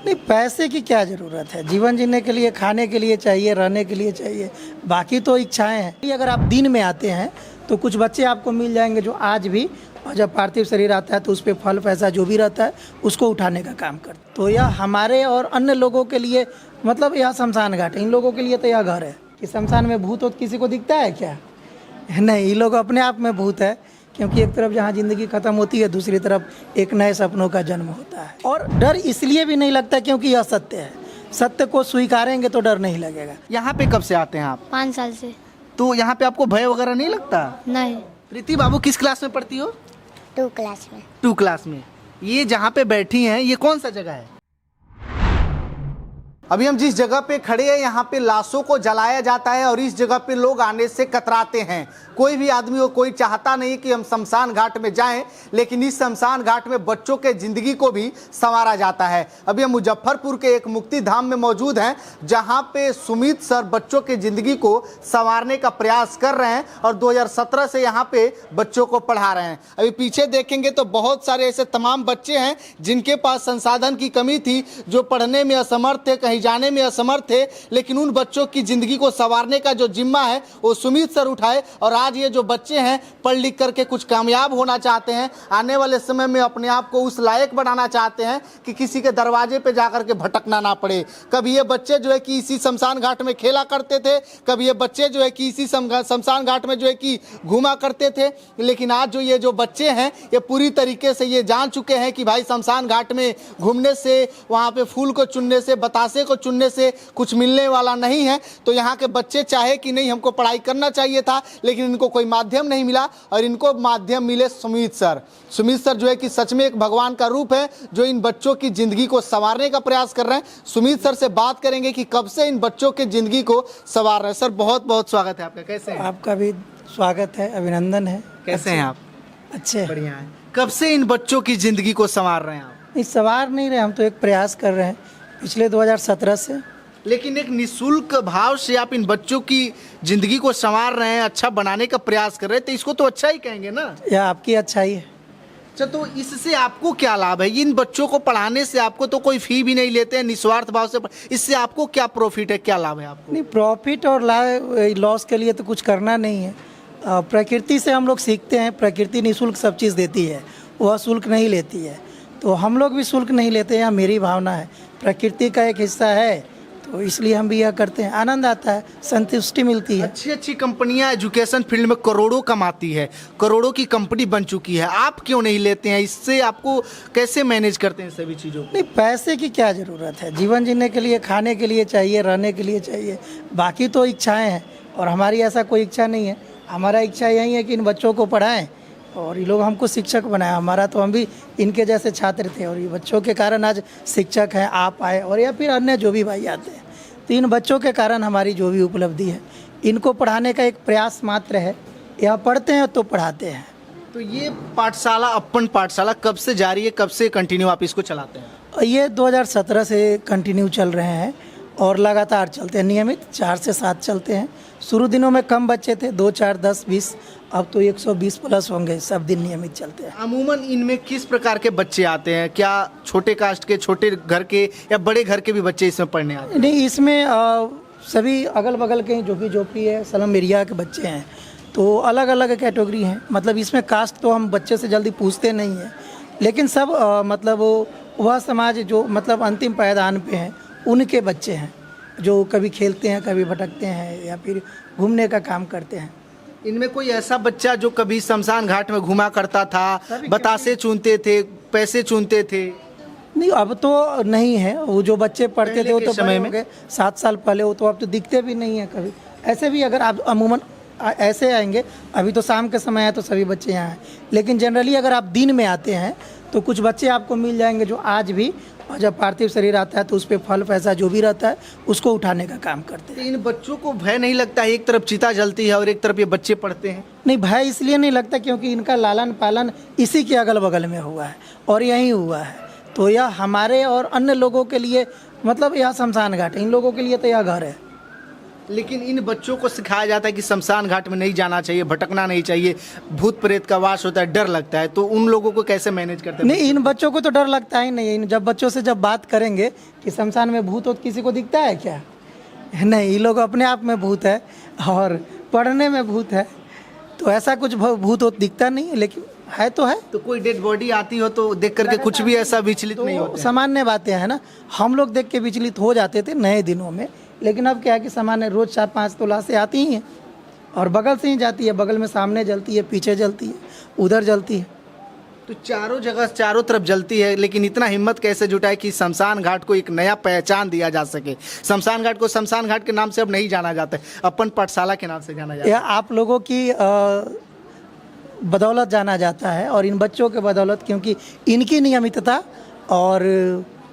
नहीं, पैसे की क्या ज़रूरत है। जीवन जीने के लिए, खाने के लिए चाहिए, रहने के लिए चाहिए, बाकी तो इच्छाएं हैं। अगर आप दिन में आते हैं तो कुछ बच्चे आपको मिल जाएंगे जो आज भी, और जब पार्थिव शरीर आता है तो उस पर फल पैसा जो भी रहता है उसको उठाने का काम करते। तो यह हमारे और अन्य लोगों के लिए, मतलब यह शमशान घाट है। इन लोगों के लिए तो यह घर है कि शमशान में भूत हो किसी को दिखता है क्या? नहीं, ये लोग अपने आप में भूत है, क्योंकि एक तरफ जहाँ ज़िंदगी ख़त्म होती है, दूसरी तरफ एक नए सपनों का जन्म होता है। और डर इसलिए भी नहीं लगता क्योंकि यह सत्य है। सत्य को स्वीकारेंगे तो डर नहीं लगेगा। यहाँ पे कब से आते हैं आप? 5 साल से। तो यहाँ पे आपको भय वगैरह नहीं लगता? नहीं। प्रीति बाबू किस क्लास में पढ़ती हो? 2 क्लास में। 2 क्लास में। ये जहाँ पे बैठी हैं ये कौन सा जगह है? अभी हम जिस जगह पे खड़े हैं यहाँ पे लाशों को जलाया जाता है और इस जगह पे लोग आने से कतराते हैं। कोई भी आदमी हो, कोई चाहता नहीं कि हम शमशान घाट में जाएं, लेकिन इस शमशान घाट में बच्चों के जिंदगी को भी संवारा जाता है। अभी हम मुजफ्फरपुर के एक मुक्ति धाम में मौजूद हैं जहाँ पे सुमित सर बच्चों की जिंदगी को संवारने का प्रयास कर रहे हैं और 2017 से यहाँ पे बच्चों को पढ़ा रहे हैं। अभी पीछे देखेंगे तो बहुत सारे ऐसे तमाम बच्चे हैं जिनके पास संसाधन की कमी थी, जो पढ़ने में असमर्थ थे, कहीं जाने में असमर्थ थे, लेकिन उन बच्चों की जिंदगी को संवारने का जो जिम्मा है वो सुमित सर उठाए। और आज ये जो बच्चे हैं पढ़ लिख करके कुछ कामयाब होना चाहते हैं, आने वाले समय में अपने आप को उस लायक बनाना चाहते हैं कि किसी के दरवाजे पे जाकर के भटकना ना पड़े। कभी ये बच्चे जो है कि इसी शमशान घाट में खेला करते थे, कभी ये बच्चे जो है कि इसी शमशान घाट में जो है कि घूमा करते थे, लेकिन आज जो ये जो बच्चे हैं ये पूरी तरीके से ये जान चुके हैं कि भाई शमशान घाट में घूमने से, वहाँ पे फूल को चुनने से, बतासे को चुनने से कुछ मिलने वाला नहीं है। तो यहाँ के बच्चे चाहे कि नहीं हमको पढ़ाई करना चाहिए था, लेकिन इनको कोई माध्यम नहीं मिला और इनको माध्यम मिले सुमित सर। सुमित सर जो है कि सच में एक भगवान का रूप है जो इन बच्चों की जिंदगी को संवारने का प्रयास कर रहे हैं। सुमित सर से बात करेंगे कि कब से इन बच्चों की जिंदगी को संवार रहे हैं। सर बहुत बहुत स्वागत है आपका। कैसे हैं? आपका भी स्वागत है, अभिनंदन है। कैसे हैं आप? अच्छे। बढ़िया है। कब से इन बच्चों की जिंदगी को संवार रहे हैं आप? नहीं, सवार नहीं रहे, हम तो एक प्रयास कर रहे हैं पिछले 2017 से। लेकिन एक निःशुल्क भाव से आप इन बच्चों की जिंदगी को संवार रहे हैं, अच्छा बनाने का प्रयास कर रहे हैं, तो इसको तो अच्छा ही कहेंगे ना? यह आपकी अच्छाई है। अच्छा, तो इससे आपको क्या लाभ है? इन बच्चों को पढ़ाने से आपको तो कोई फी भी नहीं लेते हैं, निस्वार्थ भाव से, इससे आपको क्या प्रॉफिट है, क्या लाभ है आपको? नहीं, प्रॉफिट और लॉस के लिए तो कुछ करना नहीं है। प्रकृति से हम लोग सीखते हैं। प्रकृति निःशुल्क सब चीज़ देती है, वह शुल्क नहीं लेती है, तो हम लोग भी शुल्क नहीं लेते हैं। मेरी भावना है प्रकृति का एक हिस्सा है, तो इसलिए हम भी यह करते हैं। आनंद आता है, संतुष्टि मिलती है। अच्छी अच्छी कंपनियां एजुकेशन फील्ड में करोड़ों कमाती है, करोड़ों की कंपनी बन चुकी है, आप क्यों नहीं लेते हैं? इससे आपको कैसे मैनेज करते हैं सभी चीज़ों को? नहीं, पैसे की क्या ज़रूरत है। जीवन जीने के लिए, खाने के लिए चाहिए, रहने के लिए चाहिए, बाकी तो इच्छाएं हैं। और हमारी ऐसा कोई इच्छा नहीं है। हमारा इच्छा यही है कि इन बच्चों को पढ़ाएं और ये लोग हमको शिक्षक बनाए। हमारा तो, हम भी इनके जैसे छात्र थे और ये बच्चों के कारण आज शिक्षक हैं, आप आए, और या फिर अन्य जो भी भाई आते हैं, तो इन बच्चों के कारण हमारी जो भी उपलब्धि है, इनको पढ़ाने का एक प्रयास मात्र है। यहाँ पढ़ते हैं तो पढ़ाते हैं। तो ये पाठशाला, अपन पाठशाला कब से जारी है, कब से कंटिन्यू आप इसको चलाते हैं? ये 2017 से कंटिन्यू चल रहे हैं और लगातार चलते हैं, नियमित 4 से 7 चलते हैं। शुरू दिनों में कम बच्चे थे, 2, 4, 10, 20, अब तो 120 प्लस होंगे। सब दिन नियमित चलते हैं। अमूमन इनमें किस प्रकार के बच्चे आते हैं? क्या छोटे कास्ट के, छोटे घर के या बड़े घर के भी बच्चे इसमें पढ़ने आते हैं? नहीं, इसमें सभी अगल बगल के झोपड़ी झोपड़ी है, स्लम एरिया के बच्चे हैं, तो अलग अलग कैटेगरी हैं। मतलब इसमें कास्ट तो हम बच्चे से जल्दी पूछते नहीं हैं, लेकिन सब मतलब वह समाज जो मतलब अंतिम पायदान पे हैं उनके बच्चे हैं, जो कभी खेलते हैं, कभी भटकते हैं या फिर घूमने का काम करते हैं। इनमें कोई ऐसा बच्चा जो कभी शमशान घाट में घुमा करता था, बतासे चुनते थे, पैसे चुनते थे? नहीं, अब तो नहीं है। वो जो बच्चे पढ़ते थे वो तो समय में 7 साल पहले, वो तो अब तो दिखते भी नहीं है कभी। ऐसे भी अगर आप अमूमन ऐसे आएंगे, अभी तो शाम के समय है तो सभी बच्चे यहाँ हैं, लेकिन जनरली अगर आप दिन में आते हैं तो कुछ बच्चे आपको मिल जाएंगे जो आज भी, और जब पार्थिव शरीर आता है तो उस पर फल पैसा जो भी रहता है उसको उठाने का काम करते हैं। इन बच्चों को भय नहीं लगता है? एक तरफ चिता जलती है और एक तरफ ये बच्चे पढ़ते हैं। नहीं, भय इसलिए नहीं लगता क्योंकि इनका लालन पालन इसी के अगल बगल में हुआ है और यहीं हुआ है। तो यह हमारे और अन्य लोगों के लिए, मतलब यह शमशान घाट है, इन लोगों के लिए तो यह घर है। लेकिन इन बच्चों को सिखाया जाता है कि शमशान घाट में नहीं जाना चाहिए, भटकना नहीं चाहिए, भूत प्रेत का वास होता है, डर लगता है, तो उन लोगों को कैसे मैनेज करते हैं? नहीं, इन बच्चों को तो डर लगता ही नहीं है। जब बच्चों से जब बात करेंगे कि शमशान में भूत हो, तो किसी को दिखता है क्या? नहीं, ये लोग अपने आप में भूत है और पढ़ने में भूत है, तो ऐसा कुछ भूत हो दिखता नहीं है, लेकिन है तो है। तो कोई डेड बॉडी आती हो तो देख करके कुछ भी ऐसा विचलित नहीं तो होते? सामान्य बातें हैं ना, हम लोग देख के विचलित हो जाते थे नए दिनों में, लेकिन अब क्या है कि सामान्य रोज 4-5 तो लाशें आती ही हैं और बगल से ही जाती है, बगल में सामने जलती है, पीछे जलती है, उधर जलती है। तो चारों जगह चारों तरफ जलती है, लेकिन इतना हिम्मत कैसे जुटाए कि शमशान घाट को एक नया पहचान दिया जा सके? शमशान घाट को शमशान घाट के नाम से अब नहीं जाना जाता है, अपन पाठशाला के नाम से जाना जाता है। यह आप लोगों की बदौलत जाना जाता है और इन बच्चों के बदौलत, क्योंकि इनकी नियमितता और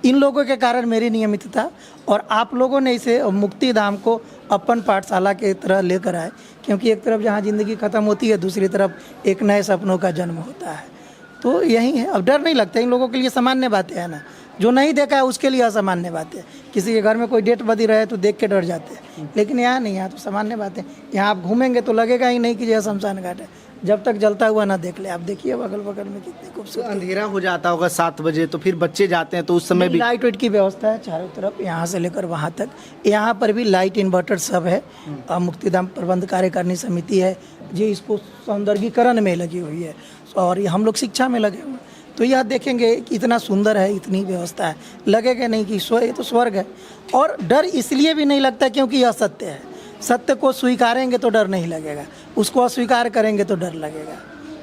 इन लोगों के कारण मेरी नियमितता, और आप लोगों ने इसे मुक्ति धाम को अपन पाठशाला के तरह लेकर आए, क्योंकि एक तरफ जहाँ ज़िंदगी ख़त्म होती है, दूसरी तरफ एक नए सपनों का जन्म होता है। तो यही है, अब डर नहीं लगता। इन लोगों के लिए सामान्य बातें हैं ना, जो नहीं देखा है उसके लिए असामान्य बातें। किसी के घर में कोई डेट बदी रहे तो देख के डर जाते हैं, लेकिन यहाँ नहीं, यहाँ तो सामान्य बातें। यहाँ आप घूमेंगे तो लगेगा ही नहीं कि यह शमशान घाट है, जब तक जलता हुआ ना देख ले। आप देखिए बगल बगल में कितनी तो खूबसूरत। अंधेरा हो जाता होगा 7 बजे, तो फिर बच्चे जाते हैं तो उस समय भी लाइट वाइट की व्यवस्था है चारों तरफ, यहाँ से लेकर वहाँ तक। यहाँ पर भी लाइट इन्वर्टर सब है। मुक्तिधाम प्रबंध कार्यकारिणी समिति है जी, इसको सौंदर्यीकरण में लगी हुई है, और ये हम लोग शिक्षा में लगे हुए हैं। तो यह देखेंगे कि इतना सुंदर है, इतनी व्यवस्था है, लगेगा नहीं कि ये तो स्वर्ग है। और डर इसलिए भी नहीं लगता क्योंकि यह सत्य है। सत्य को स्वीकारेंगे तो डर नहीं लगेगा, उसको अस्वीकार करेंगे तो डर लगेगा।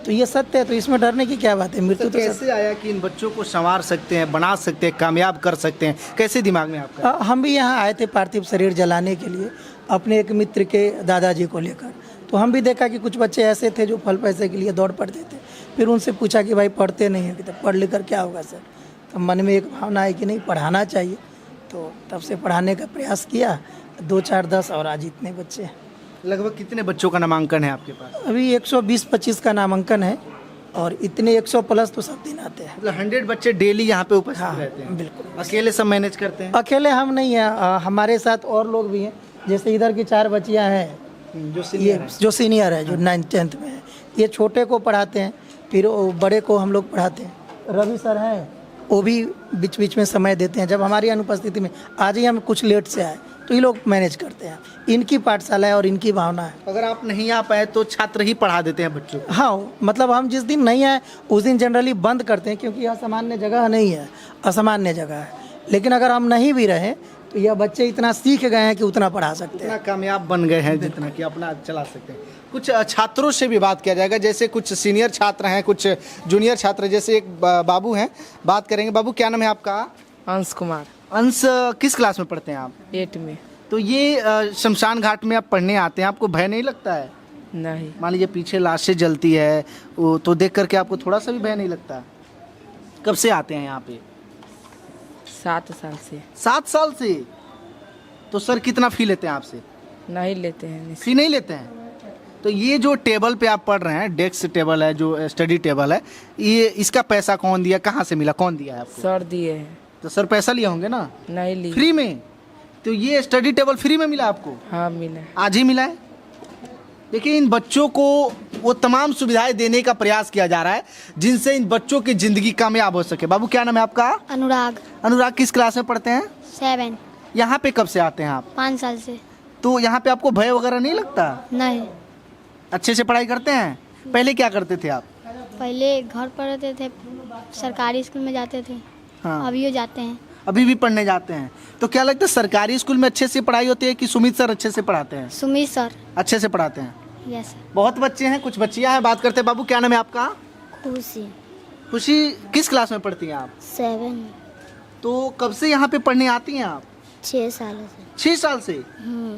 तो ये सत्य है, तो इसमें डरने की क्या बात है? मृत्यु तो कैसे आया कि इन बच्चों को संवार सकते हैं, बना सकते हैं, कामयाब कर सकते हैं? कैसे दिमाग में आपका? हम भी यहाँ आए थे पार्थिव शरीर जलाने के लिए अपने एक मित्र के दादाजी को लेकर। तो हम भी देखा कि कुछ बच्चे ऐसे थे जो फल पैसे के लिए दौड़ पड़ते थे। फिर उनसे पूछा कि भाई पढ़ते नहीं है, कि तब पढ़ लिख कर क्या होगा सर? तो मन में एक भावना है कि नहीं, पढ़ाना चाहिए। तो तब से पढ़ाने का प्रयास किया, 2, 4, 10 और आज इतने बच्चे। लगभग कितने बच्चों का नामांकन है आपके पास? अभी 120-25 का नामांकन है, और इतने 100 प्लस तो सब दिन आते हैं। मतलब 100 बच्चे डेली यहाँ पे उपस्थित हाँ, रहते हैं? बिल्कुल। अकेले सब मैनेज करते हैं? अकेले हम नहीं हैं, हमारे साथ और लोग भी हैं। जैसे इधर की 4 बच्चियाँ हैं, जो ये सीनियर जो सीनियर है, जो 9th-10th में है, ये छोटे को पढ़ाते हैं, फिर वो बड़े को हम लोग पढ़ाते हैं। रवि सर हैं, वो भी बीच बीच में समय देते हैं जब हमारी अनुपस्थिति में। आज ही हम कुछ लेट से आए, तो ये लोग मैनेज करते हैं। इनकी पाठशाला है और इनकी भावना है। अगर आप नहीं आ पाए तो छात्र ही पढ़ा देते हैं बच्चों को? हाँ, मतलब हम जिस दिन नहीं आए उस दिन जनरली बंद करते हैं, क्योंकि यह सामान्य जगह नहीं है, असामान्य जगह है। लेकिन अगर हम नहीं भी रहें तो यह बच्चे इतना सीख गए हैं कि उतना पढ़ा सकते हैं। इतना कामयाब बन गए हैं जितना कि अपना चला सकते हैं। कुछ छात्रों से भी बात किया जाएगा, जैसे कुछ सीनियर छात्र हैं, कुछ जूनियर छात्र, जैसे एक बाबू हैं, बात करेंगे। बाबू, क्या नाम है आपका? अंश कुमार। अंश, किस क्लास में पढ़ते हैं आप? 8 में। तो ये शमशान घाट में आप पढ़ने आते हैं, आपको भय नहीं लगता है? नहीं। मान लीजिए पीछे लाशें जलती है, वो तो देख करके आपको थोड़ा सा भी भय नहीं लगता? कब से आते हैं यहाँ पे? 7 साल से। 7 साल से? तो सर कितना फी लेते हैं आपसे? नहीं लेते हैं। फी नहीं लेते हैं? तो ये जो टेबल पे आप पढ़ रहे हैं, डेस्क टेबल है, जो स्टडी टेबल है, ये इसका पैसा कौन दिया, कहाँ से मिला, कौन दिया है आपको? सर दिए हैं। तो सर पैसा लिए होंगे ना? नहीं ली। फ्री में? तो ये स्टडी टेबल फ्री में मिला आपको? हाँ मिला। आज ही मिला है? देखिए, इन बच्चों को वो तमाम सुविधाएं देने का प्रयास किया जा रहा है जिनसे इन बच्चों की जिंदगी कामयाब हो सके। बाबू, क्या नाम है आपका? अनुराग। अनुराग, किस क्लास में पढ़ते हैं? 7। यहाँ पे कब से आते हैं आप? 5 साल से। तो यहाँ पे आपको भय वगैरह नहीं लगता? नहीं। अच्छे से पढ़ाई करते हैं? पहले क्या करते थे आप? पहले घर पढ़ते थे, सरकारी स्कूल में जाते थे। हाँ। अभी जाते हैं। अभी भी पढ़ने जाते हैं? तो क्या लगता है सरकारी स्कूल में अच्छे से पढ़ाई होती है कि सुमित सर अच्छे से पढ़ाते हैं? सुमित सर अच्छे से पढ़ाते हैं? यस। बहुत बच्चे हैं, कुछ बच्चियां हैं, बात करते हैं। बाबू, क्या नाम है आपका? खुशी। खुशी, किस क्लास में पढ़ती हैं आप? 7। तो कब से यहाँ पे पढ़ने आती हैं आप? 6 साल से। 6 साल से?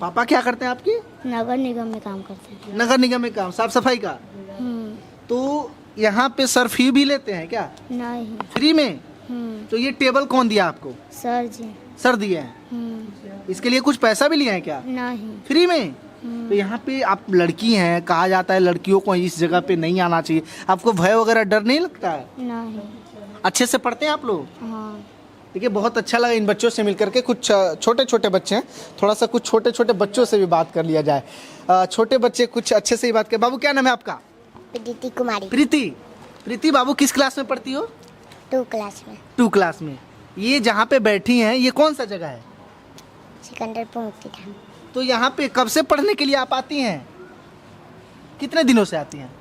पापा क्या करते हैं आपके? नगर निगम में काम करते हैं। नगर निगम में काम, साफ सफाई का? तो यहाँ पे सर फी भी लेते हैं क्या? नहीं। फ्री में? तो ये टेबल कौन दिया आपको? सर जी। सर दिए हैं? इसके लिए कुछ पैसा भी लिए हैं क्या? नहीं। फ्री में? तो यहाँ पे आप लड़की हैं, कहा जाता है लड़कियों को इस जगह पे नहीं आना चाहिए, आपको भय वगैरह डर नहीं लगता है? नहीं। अच्छे से पढ़ते हैं आप लोग? हाँ। देखिए बहुत अच्छा लगा इन बच्चों से मिलकर के। कुछ छोटे छोटे बच्चे हैं, थोड़ा सा कुछ छोटे छोटे बच्चों से भी बात कर लिया जाए। छोटे बच्चे कुछ अच्छे से ही बात करें। बाबू क्या नाम है आपका? प्रीति कुमारी। प्रीति बाबू किस क्लास में पढ़ती हो? 2 क्लास में। 2 क्लास में। ये जहाँ पे बैठी हैं ये कौन सा जगह है? सिकंदरपुर मुक्ति धाम। तो यहाँ पे कब से पढ़ने के लिए आप आती हैं? कितने दिनों से आती हैं?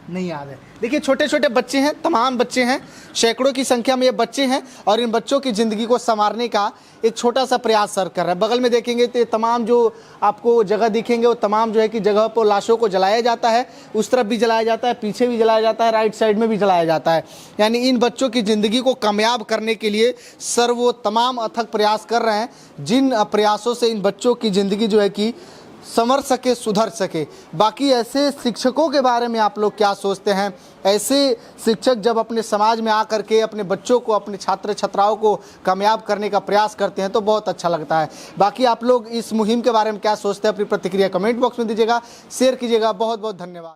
नहीं याद है। देखिए छोटे छोटे बच्चे हैं, तमाम बच्चे हैं, सैकड़ों की संख्या में ये बच्चे हैं और इन बच्चों की ज़िंदगी को संवारने का एक छोटा सा प्रयास सर कर रहा है। बगल में देखेंगे तो ये तमाम जो आपको जगह दिखेंगे वो तमाम जो है कि जगह पर लाशों को जलाया जाता है, उस तरफ भी जलाया जाता है, पीछे भी जलाया जाता है, राइट साइड में भी जलाया जाता है। यानी इन बच्चों की ज़िंदगी को कामयाब करने के लिए सर वो तमाम अथक प्रयास कर रहे हैं, जिन प्रयासों से इन बच्चों की ज़िंदगी जो है कि संवर सके, सुधर सके। बाकी ऐसे शिक्षकों के बारे में आप लोग क्या सोचते हैं? ऐसे शिक्षक जब अपने समाज में आकर के अपने बच्चों को, अपने छात्र छात्राओं को कामयाब करने का प्रयास करते हैं तो बहुत अच्छा लगता है। बाकी आप लोग इस मुहिम के बारे में क्या सोचते हैं? अपनी प्रतिक्रिया कमेंट बॉक्स में दीजिएगा, शेयर कीजिएगा। बहुत बहुत धन्यवाद।